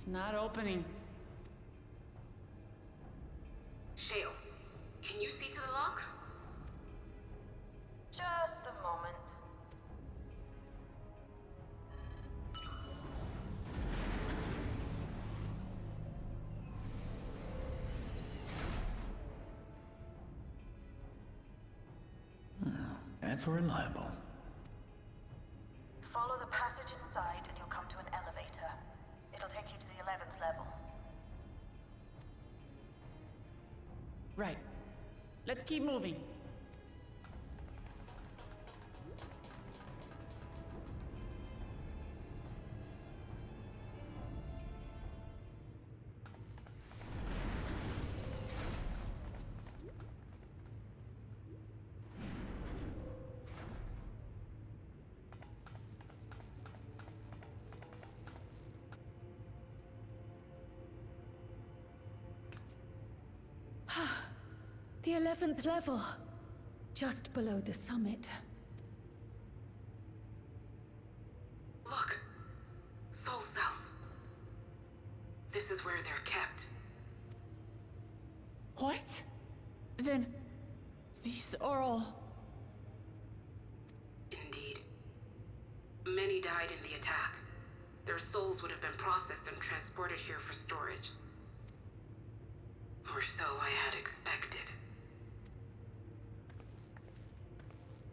It's not opening. Shale, can you see to the lock? Just a moment. Ever reliable. Follow the passage inside and you'll come to an elevator. It'll take you to the 11th level. Right. Let's keep moving. The 11th level. Just below the summit. Look! Soul cells. This is where they're kept. What? Then... these are all... Indeed. Many died in the attack. Their souls would have been processed and transported here for storage. Or so I had expected.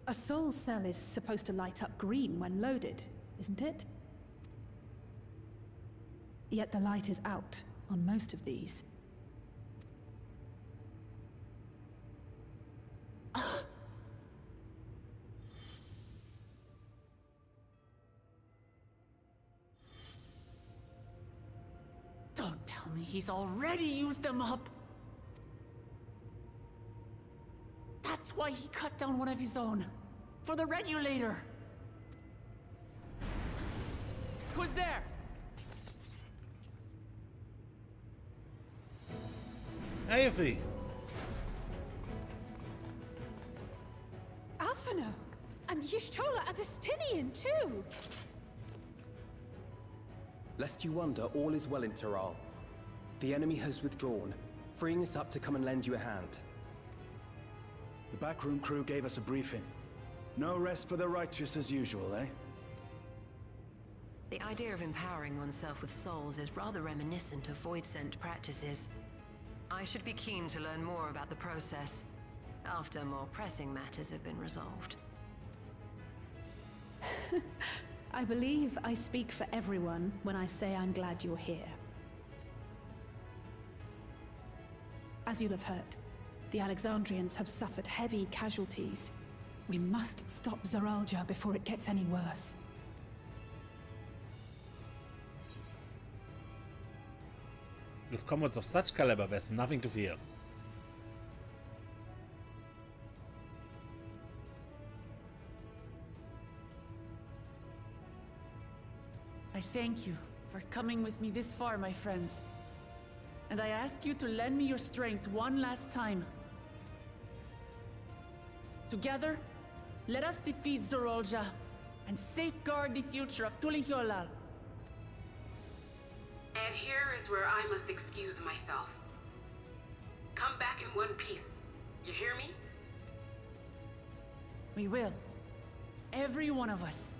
A soul cell is supposed to light up green when loaded, isn't it? Yet the light is out on most of these. Don't tell me he's already used them up! That's why he cut down one of his own. For the regulator. Who's there? Ivy. Alphino! And Y'shtola Adestinian too! Lest you wonder, all is well in Zoraal. The enemy has withdrawn, freeing us up to come and lend you a hand. The backroom crew gave us a briefing. No rest for the righteous as usual, eh? The idea of empowering oneself with souls is rather reminiscent of void-sent practices. I should be keen to learn more about the process, after more pressing matters have been resolved. I believe I speak for everyone when I say I'm glad you're here. As you'll have heard, the Alexandrians have suffered heavy casualties. We must stop Zoraal Ja before it gets any worse. With comrades of such caliber, there's nothing to fear. I thank you for coming with me this far, my friends. And I ask you to lend me your strength one last time. Together, let us defeat Zoraal Ja and safeguard the future of Tuliyollal. And here is where I must excuse myself. Come back in one piece. You hear me? We will. Every one of us.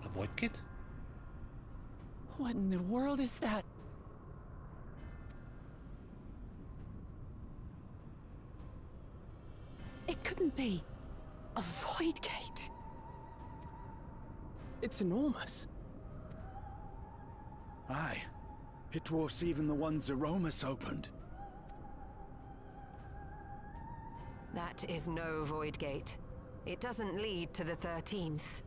A void kit? What in the world is that? couldn't be. A void gate. It's enormous. Aye. It dwarfs even the one Zeromus opened. That is no void gate. It doesn't lead to the 13th.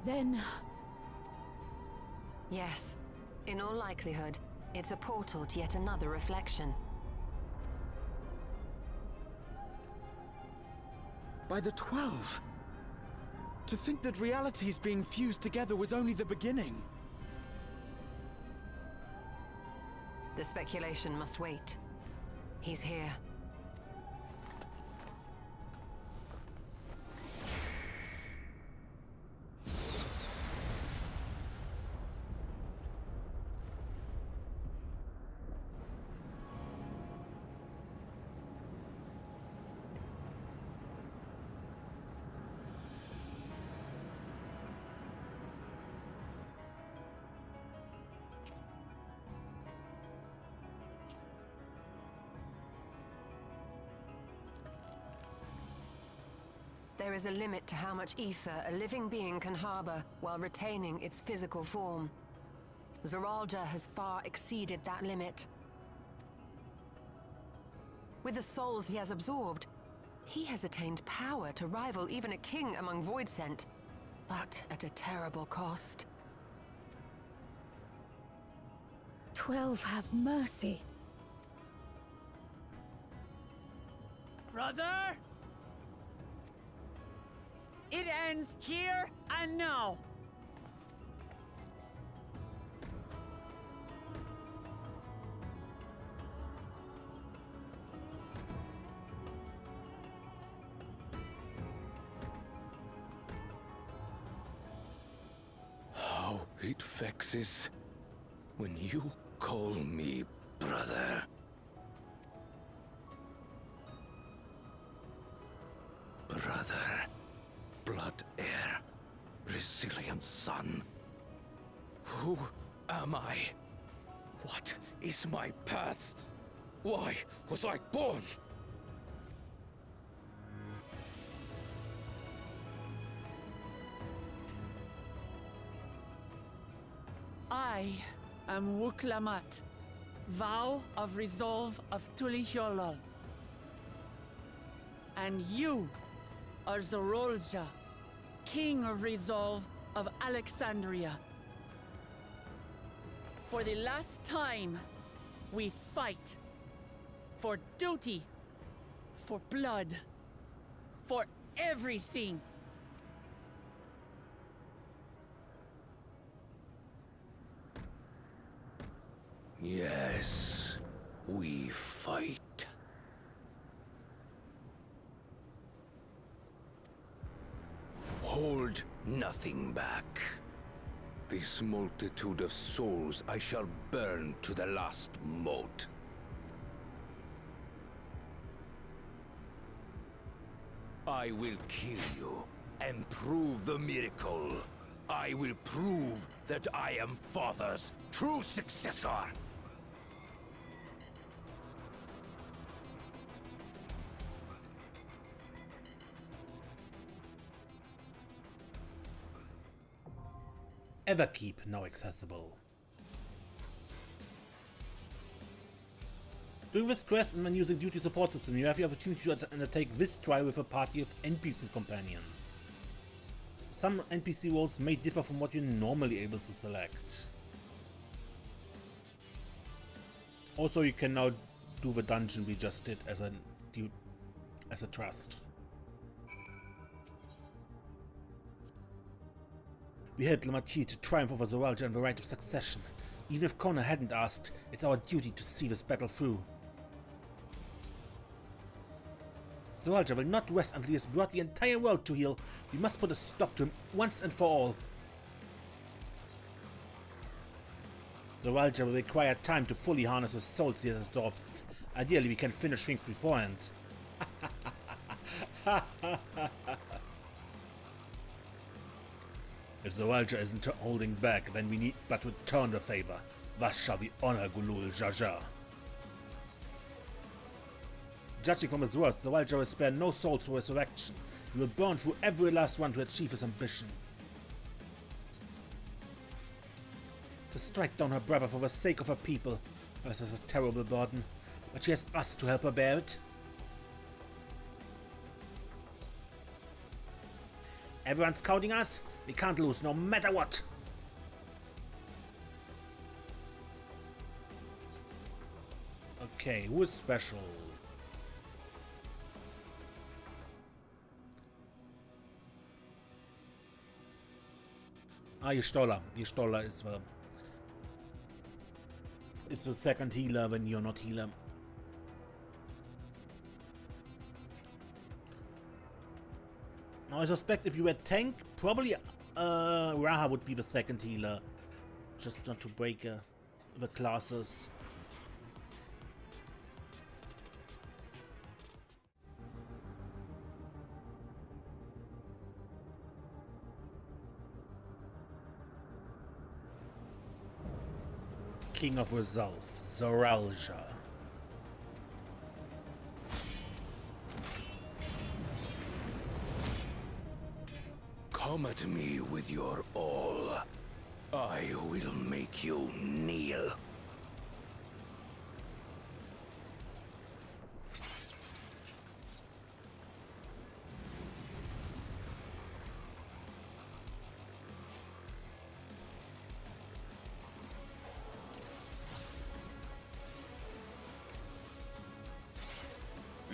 Then... Yes. In all likelihood, it's a portal to yet another reflection. By the 12! To think that realities being fused together was only the beginning. The speculation must wait. He's here. There is a limit to how much ether a living being can harbor while retaining its physical form. Zoraal Ja has far exceeded that limit. With the souls he has absorbed, he has attained power to rival even a king among Voidsent, but at a terrible cost. 12 have mercy. Brother? It ends here and now. How it vexes when you call me brother. Brother, blood heir, resilient son. Who am I? What is my path? Why was I born? I am Wuklamat, vow of resolve of Tulihyolol. And you are Zoraal Ja, king of resolve of Alexandria. For the last time, we fight. For duty. For blood. For everything. Yes, we fight. Hold nothing back. This multitude of souls I shall burn to the last mote. I will kill you and prove the miracle. I will prove that I am Father's true successor. Everkeep now accessible. During this quest and when using duty support system, you have the opportunity to undertake this trial with a party of NPC companions. Some NPC roles may differ from what you're normally able to select. Also, you can now do the dungeon we just did as a trust. We helped Lamatier to triumph over Zoraal Ja and the right of succession. Even if Connor hadn't asked, it's our duty to see this battle through. Zoraal Ja will not rest until he has brought the entire world to heel. We must put a stop to him once and for all. Zoraal Ja will require time to fully harness the souls he has absorbed. Ideally, we can finish things beforehand. If Zoraal Ja isn't holding back, then we need but return the favor. Thus shall we honor Gulul Jaja. Judging from his words, Zoraal Ja will spare no soul to resurrection. He will burn through every last one to achieve his ambition. To strike down her brother for the sake of her people. This is a terrible burden, but she has us to help her bear it. Everyone's scouting us. We can't lose, no matter what. Okay, who is special? Ah, Yestola. Yestola is the second healer when you're not healer. Now I suspect if you were tank, probably Raha would be the second healer. Just not to break the classes. King of Resolve, Zoraal Ja. Come at me with your all. I will make you kneel.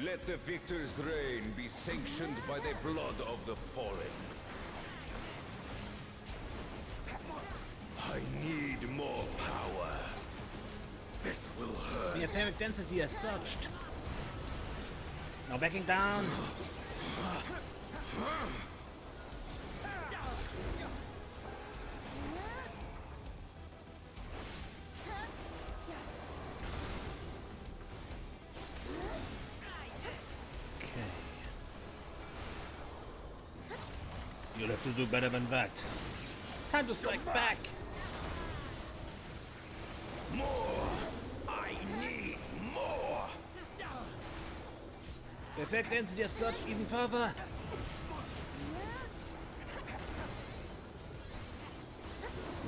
Let the victor's reign be sanctioned by the blood of the fallen. I need more power. This will hurt. The etheric density has surged. Now backing down. You'll have to do better than that. Time to strike back! More! I need more! The effect density has surged even further.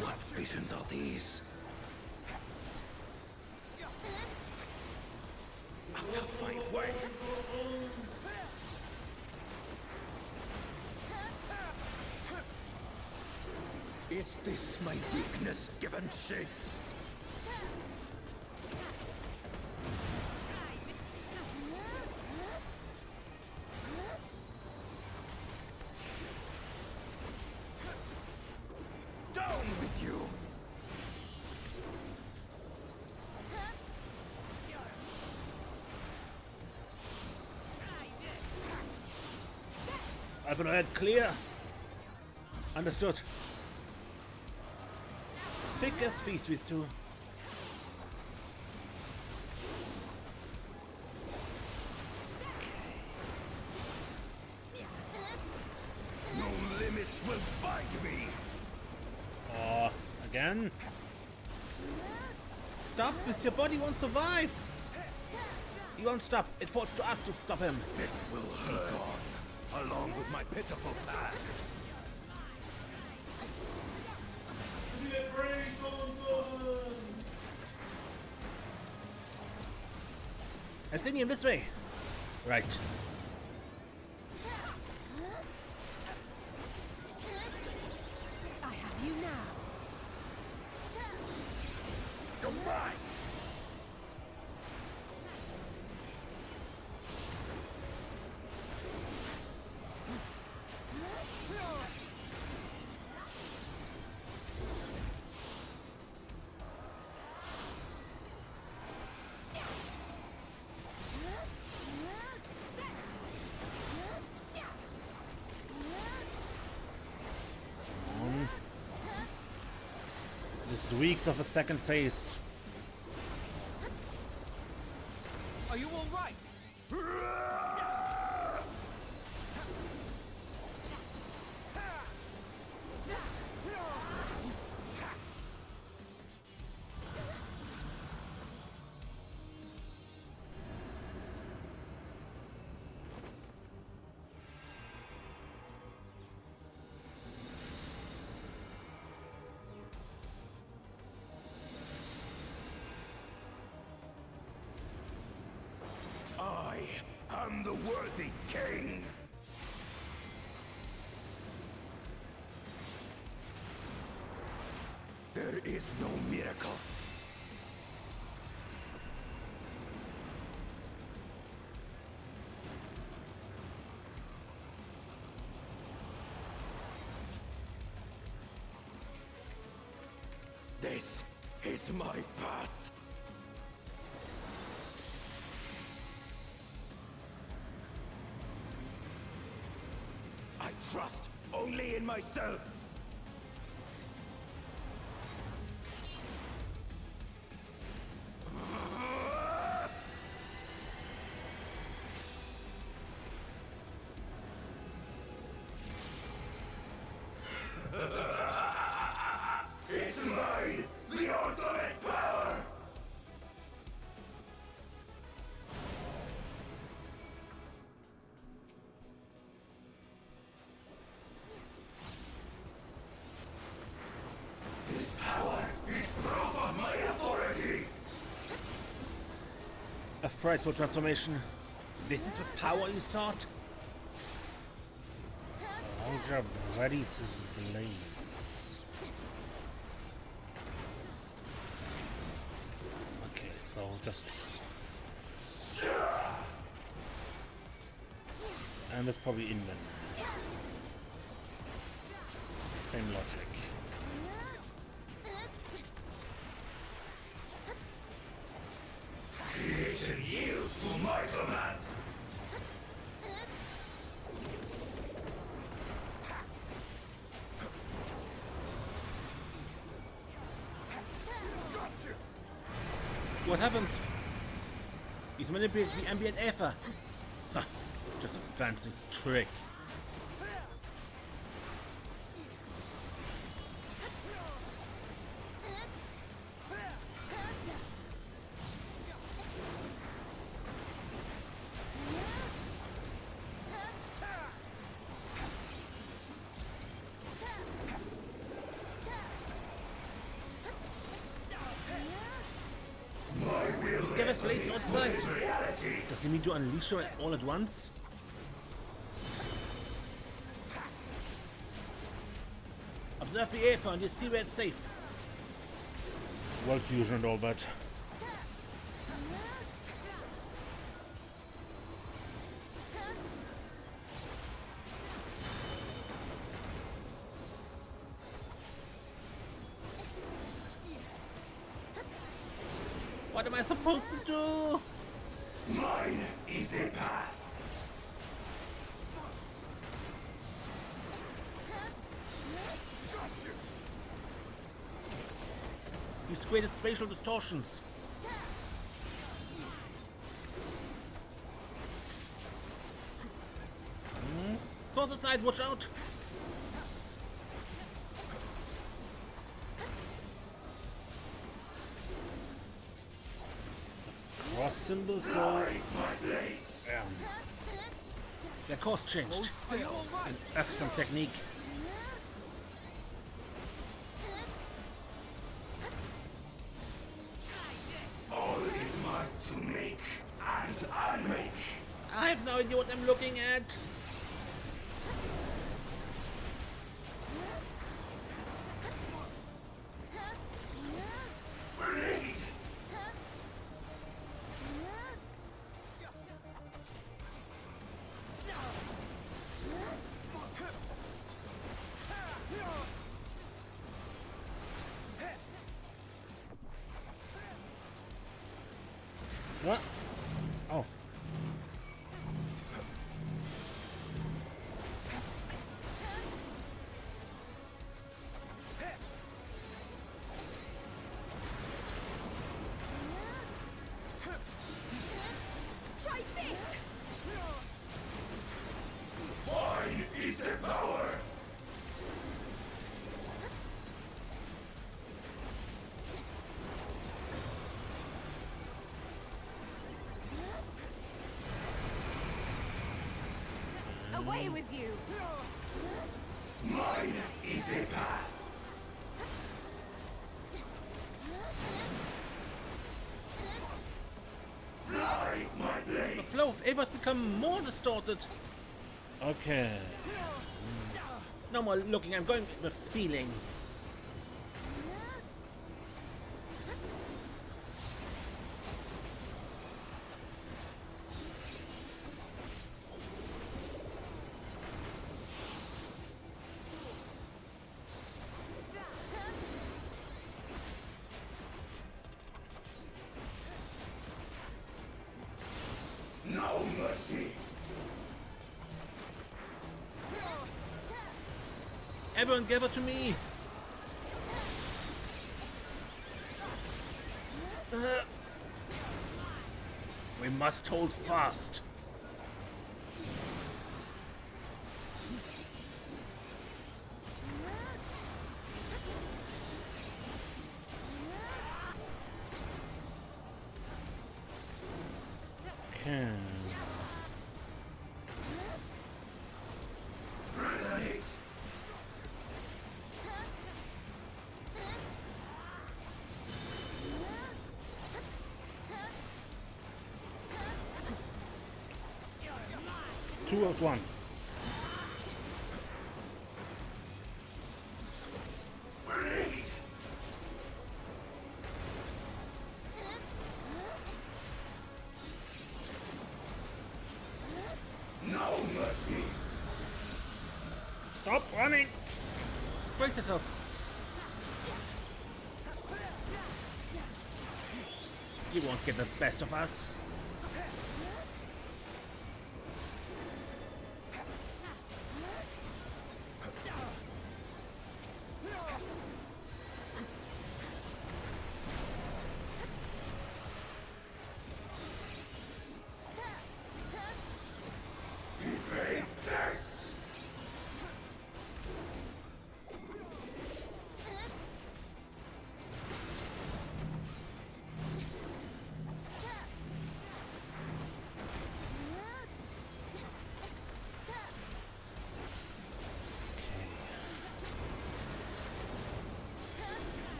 What visions are these? Out of my way! Is this my weakness given shape? Down with you! I've been heard clear. Understood. Thick as feast with two. No limits will bind me! Oh, again? Stop this, your body won't survive! He won't stop, it falls to us to stop him. This will hurt, along with my pitiful past. Estinian, this way! Right. I have you now. You're mine! This reeks of a second phase. Are you all right? is no miracle. This is my path. I trust only in myself. It's mine, the ultimate power! This power is proof of my authority! A frightful transformation. This is the power you sought? Zoraal Ja readies his blades. Okay, so just... And that's probably Inman. Same logic. Creation yields to my command! What happened? He's manipulated the ambient ether. Ah, just a fancy trick. Blades outside. Does he mean to unleash her all at once? Observe the aether and you see where it's safe. World fusion and all that. What am I supposed to do? Mine is the path. He's created spatial distortions. Towards the side, watch out! Cross symbol, so their course changed. An excellent technique. All is mine to make and unmake. I have no idea what I'm looking at. What? Oh. Try this. Mine is the power. Away with you! Mine is the path. Fly, my blades. The flow of aether has become more distorted. Okay. No more looking, I'm going with the feeling. Everyone gather to me! We must hold fast. Okay. Two at once. No mercy. Stop running! Brace yourself. You won't get the best of us.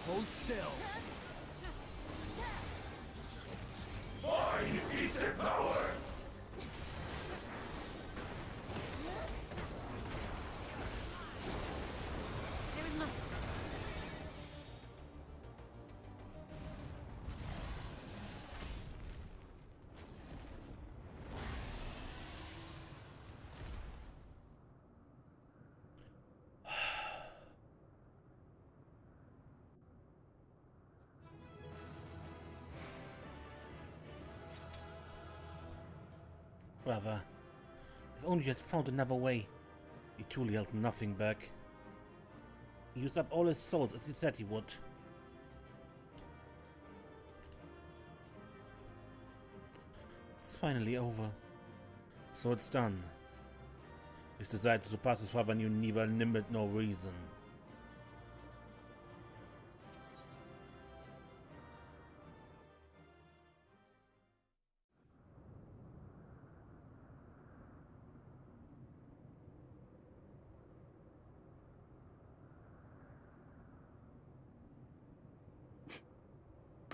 Hold still. Mine is the power. There was no... Brother, if only you had found another way. He truly held nothing back. He used up all his souls as he said he would. It's finally over. So it's done. His desire to surpass his father knew neither limit nor reason.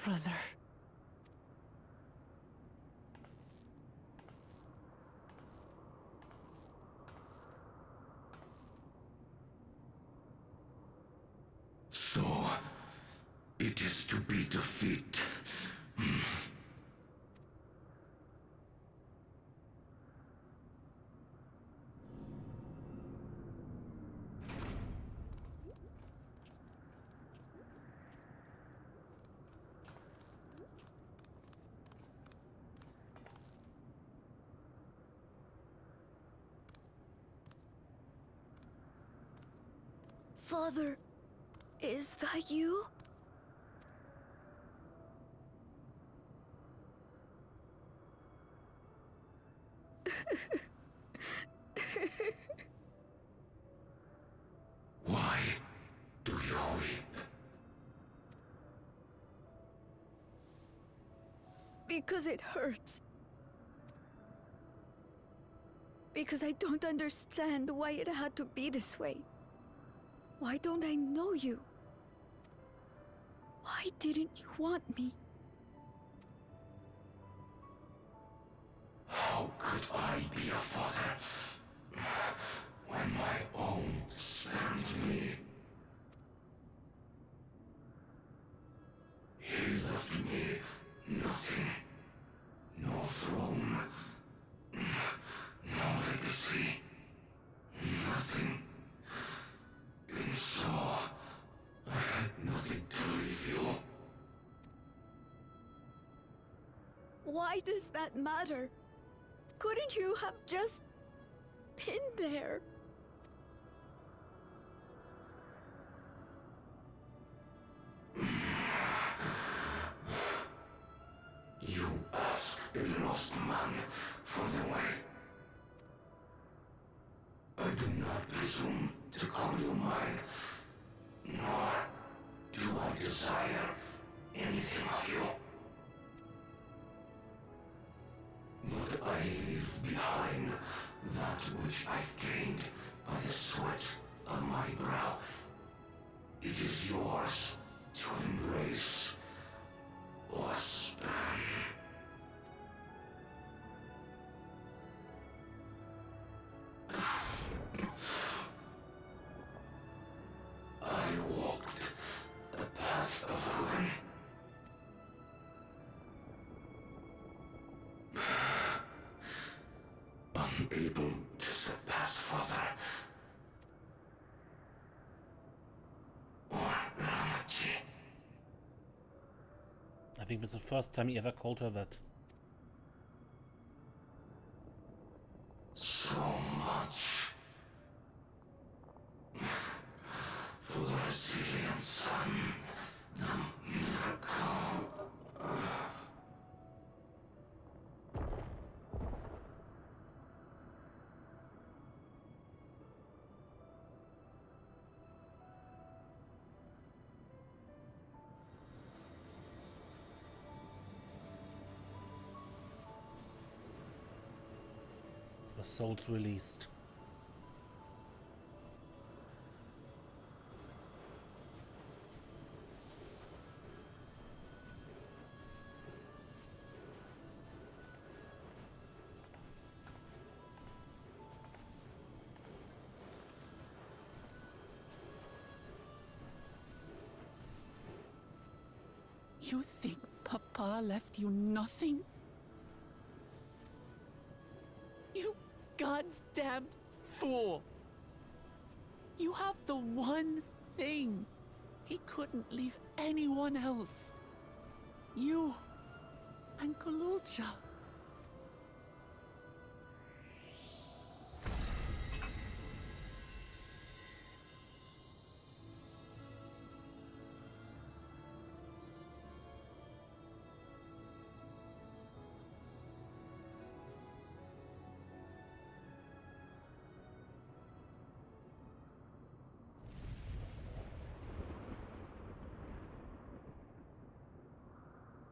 Brother. So, it is to be defeat. Father, is that you? Why do you weep? Because it hurts. Because I don't understand why it had to be this way. Why don't I know you? Why didn't you want me? How could I be a father when my own spurned me? He left me nothing. No throne. No legacy. Nothing. And so, I had nothing Why does that matter? Couldn't you have just been there? You ask a lost man for the way. I do not presume to call you mine, nor do I desire anything of you. But I leave behind that which I've gained by the sweat on my brow. It is yours to embrace or spurn. I walked the path of ruin. Unable to surpass further. Or Ramachi. I think that's the first time he ever called her that. So much for the resilient sun, the miracle. The soul's released. You think Papa left you nothing? You God's damned fool! You have the one thing he couldn't leave anyone else. You and Zoraal Ja.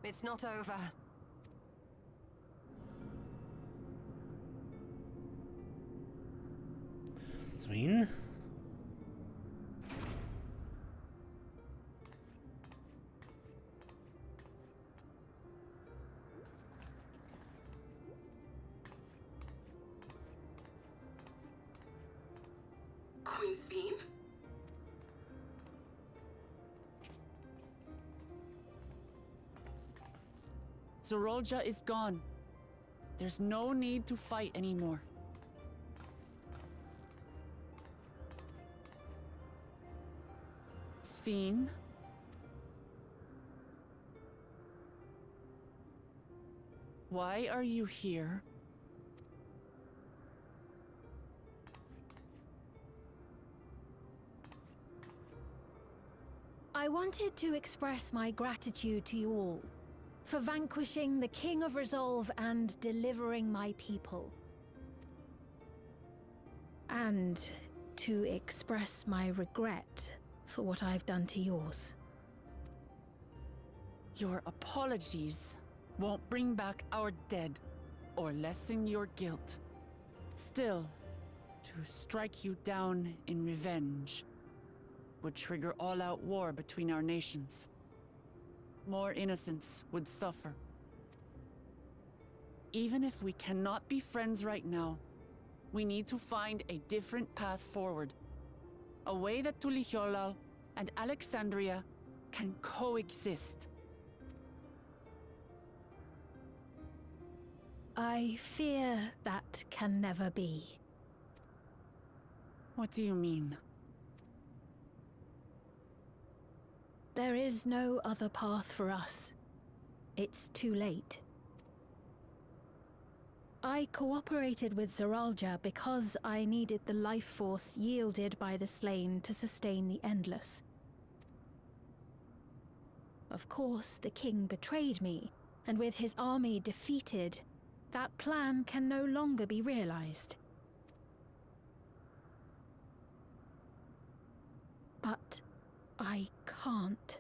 It's not over. Sween? Queen Sveen? Zoraal Ja is gone. There's no need to fight anymore. Sveen? Why are you here? I wanted to express my gratitude to you all for vanquishing the King of Resolve and delivering my people. And to express my regret for what I've done to yours. Your apologies won't bring back our dead or lessen your guilt. Still, to strike you down in revenge would trigger all-out war between our nations. More innocents would suffer. Even if we cannot be friends right now, we need to find a different path forward. A way that Tuliholal and Alexandria can coexist. I fear that can never be. What do you mean? There is no other path for us. It's too late. I cooperated with Zoraal Ja because I needed the life force yielded by the slain to sustain the Endless. Of course, the king betrayed me, and with his army defeated, that plan can no longer be realized. But I can't.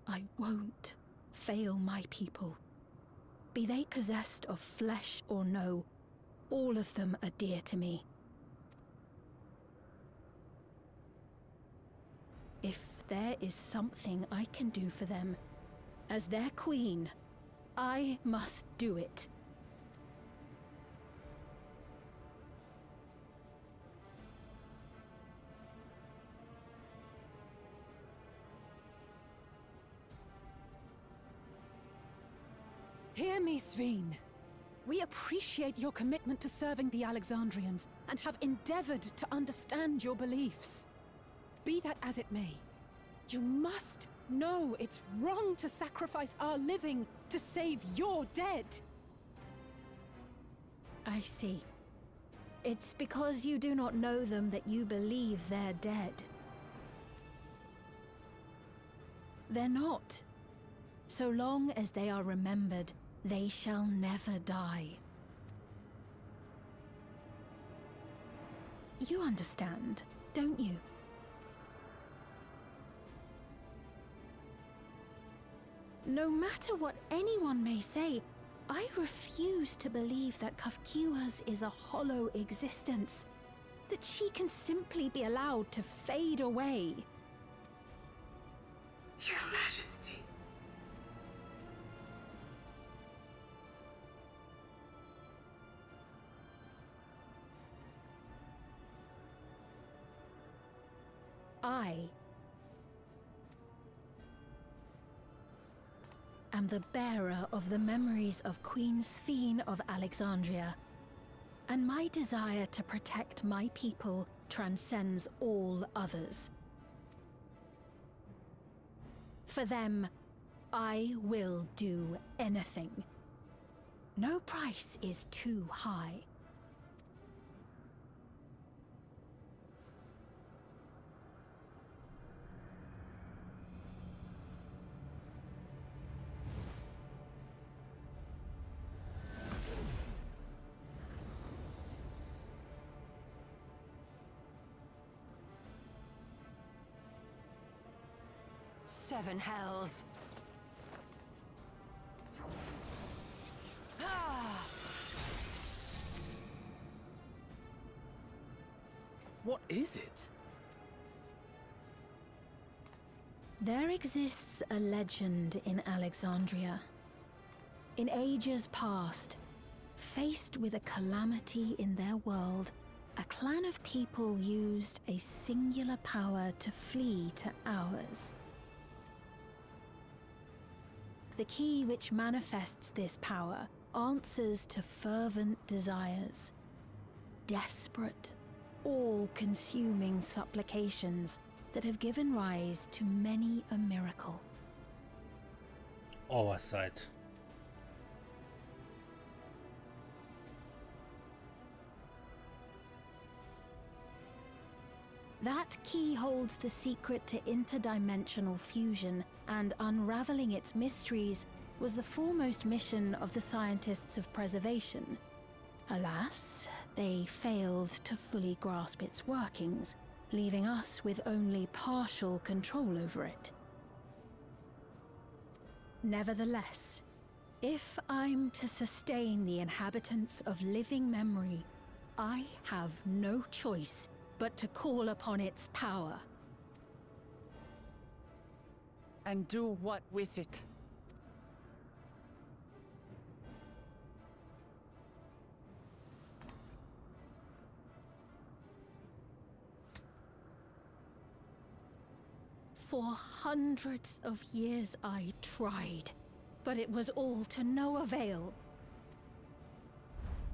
I won't fail my people. Be they possessed of flesh or no, all of them are dear to me. If there is something I can do for them, as their queen, I must do it. Hear me, Sveen. We appreciate your commitment to serving the Alexandrians and have endeavored to understand your beliefs. Be that as it may, you must know it's wrong to sacrifice our living to save your dead. I see. It's because you do not know them that you believe they're dead. They're not. So long as they are remembered, they shall never die. You understand, don't you? No matter what anyone may say, I refuse to believe that Kafkiwa's is a hollow existence, that she can simply be allowed to fade away. Your Majesty. I am the bearer of the memories of Queen Sveen of Alexandria, and my desire to protect my people transcends all others. For them, I will do anything. No price is too high. Seven hells. What is it? There exists a legend in Alexandria. In ages past, faced with a calamity in their world, a clan of people used a singular power to flee to ours. The key which manifests this power answers to fervent desires, desperate, all-consuming supplications that have given rise to many a miracle. Oversight. That key holds the secret to interdimensional fusion, and unraveling its mysteries was the foremost mission of the scientists of preservation. Alas, they failed to fully grasp its workings, leaving us with only partial control over it. Nevertheless, if I'm to sustain the inhabitants of living memory, I have no choice but to call upon its power. And do what with it? For hundreds of years I tried, but it was all to no avail.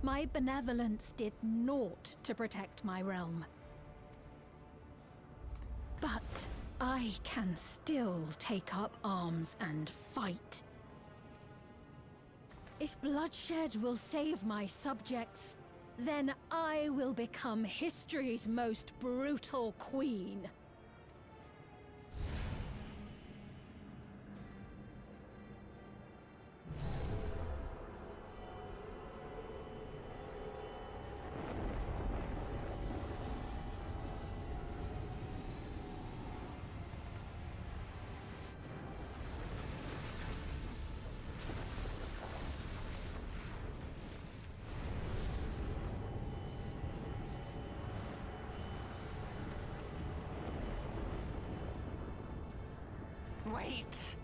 My benevolence did naught to protect my realm. But I can still take up arms and fight. If bloodshed will save my subjects, then I will become history's most brutal queen. Wait.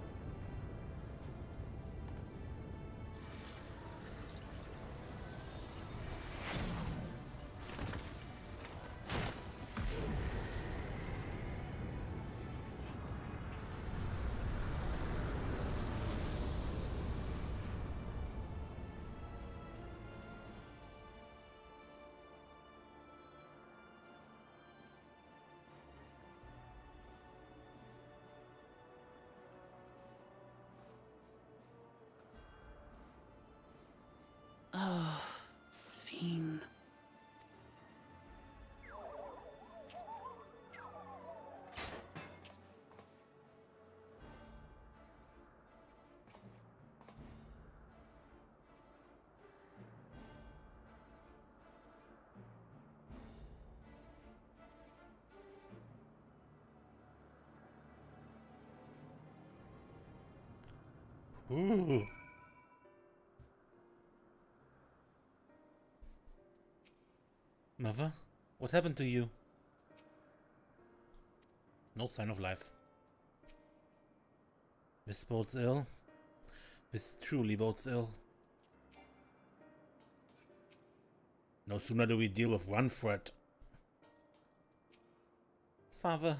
Oh, Sphene. Ooh. Mother, what happened to you? No sign of life. This bodes ill. This truly bodes ill. No sooner do we deal with one threat. Father,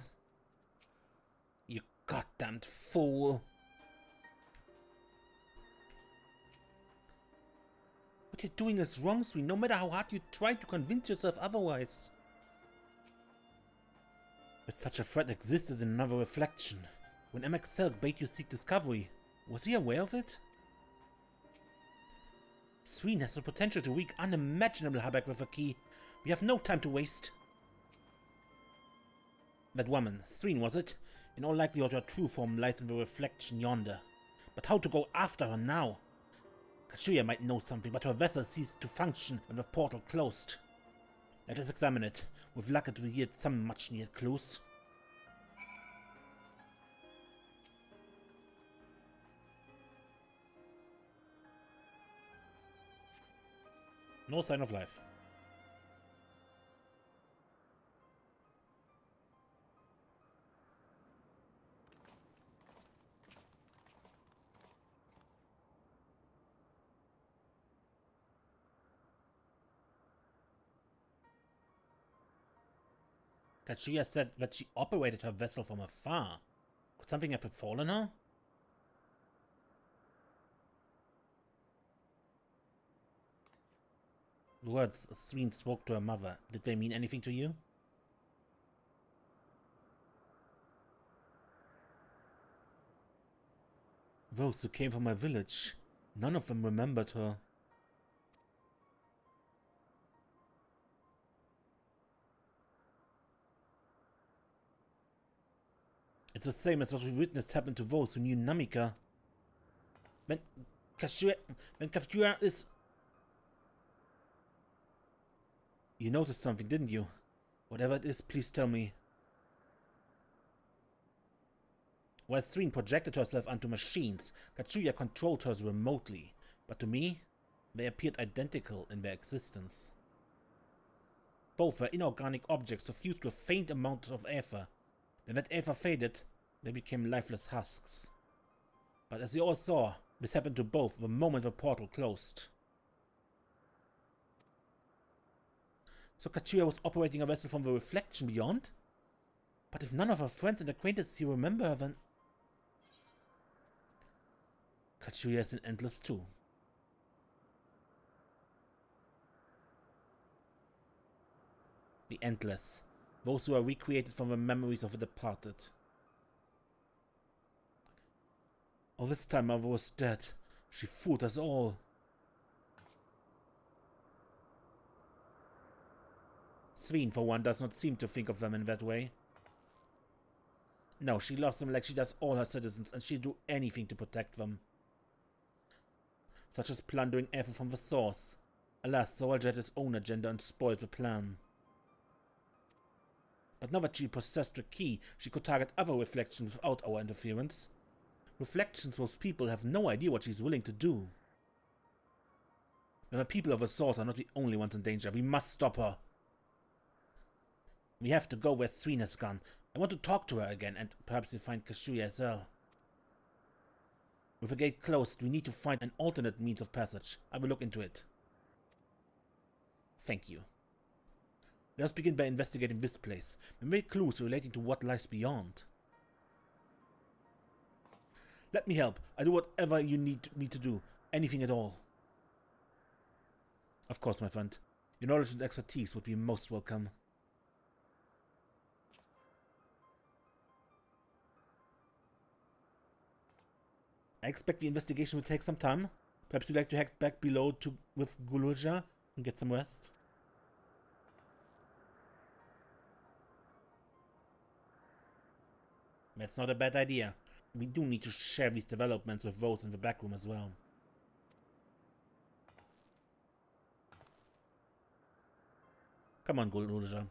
you goddamned fool. What you're doing is wrong, Sphene, no matter how hard you try to convince yourself otherwise. But such a threat existed in another reflection. When MSQ bade you seek discovery, was he aware of it? Sphene has the potential to wreak unimaginable havoc with a key. We have no time to waste. That woman, Sphene was it? In all likelihood her true form lies in the reflection yonder. But how to go after her now? Katsuya might know something, but her vessel ceased to function when the portal closed. Let us examine it. With luck it will yield some much needed clues. No sign of life. Katsuya said that she operated her vessel from afar. Could something have befallen her? The words Sphene spoke to her mother, did they mean anything to you? Those who came from my village, none of them remembered her. It's the same as what we witnessed happen to those who knew Namika. When Katsuya is... You noticed something, didn't you? Whatever it is, please tell me. While Sphene projected herself onto machines, Katsuya controlled hers remotely. But to me, they appeared identical in their existence. Both were inorganic objects suffused with a faint amount of aether. When that aether faded, they became lifeless husks. But as you all saw, this happened to both the moment the portal closed. So Katsuya was operating a vessel from the reflection beyond? But if none of her friends and acquaintances here remember her, then... Katsuya is an Endless too. The Endless. Those who are recreated from the memories of the departed. All this time Mother was dead. She fooled us all. Sveen, for one, does not seem to think of them in that way. No, she loves them like she does all her citizens, and she'll do anything to protect them. Such as plundering Aether from the source. Alas, Zoraal Ja had his own agenda and spoiled the plan. But now that she possessed the key, she could target other reflections without our interference. Reflections whose people have no idea what she's willing to do. But the people of the source are not the only ones in danger. We must stop her. We have to go where Sveen has gone. I want to talk to her again, and perhaps we'll find Kazuya as well. With the gate closed, we need to find an alternate means of passage. I will look into it. Thank you. Let us begin by investigating this place. There may be clues relating to what lies beyond. Let me help. I do whatever you need me to do. Anything at all. Of course, my friend. Your knowledge and expertise would be most welcome. I expect the investigation will take some time. Perhaps you'd like to head back below with Zoraal Ja and get some rest. That's not a bad idea. We do need to share these developments with those in the back room as well. Come on, Zoraal Ja.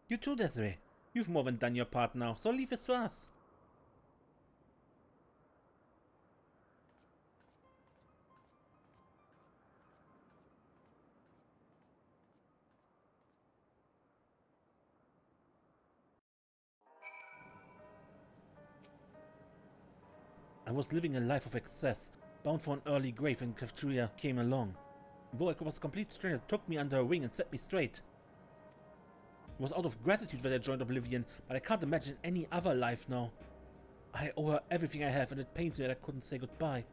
You too, Desiree. You've more than done your part now, so leave this to us. I was living a life of excess, bound for an early grave when Kazuya came along. Though I was a complete stranger, took me under her wing and set me straight. It was out of gratitude that I joined Oblivion, but I can't imagine any other life now. I owe her everything I have, and it pains me that I couldn't say goodbye.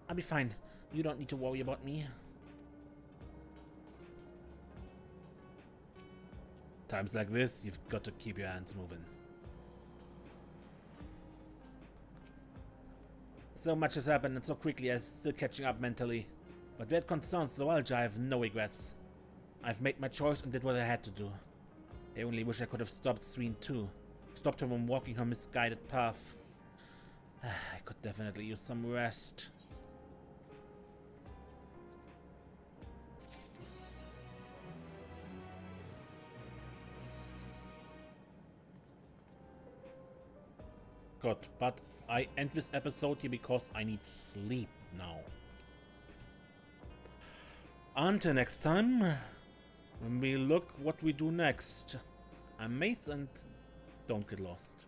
I'll be fine. You don't need to worry about me. Times like this, you've got to keep your hands moving. So much has happened, and so quickly I'm still catching up mentally. But where it concerns Zoraal Ja, I have no regrets. I've made my choice and did what I had to do. I only wish I could have stopped Sveen too. Stopped her from walking her misguided path. I could definitely use some rest. Good, but I end this episode here because I need sleep now. Until next time, when we look what we do next. I'm Mace and don't get lost.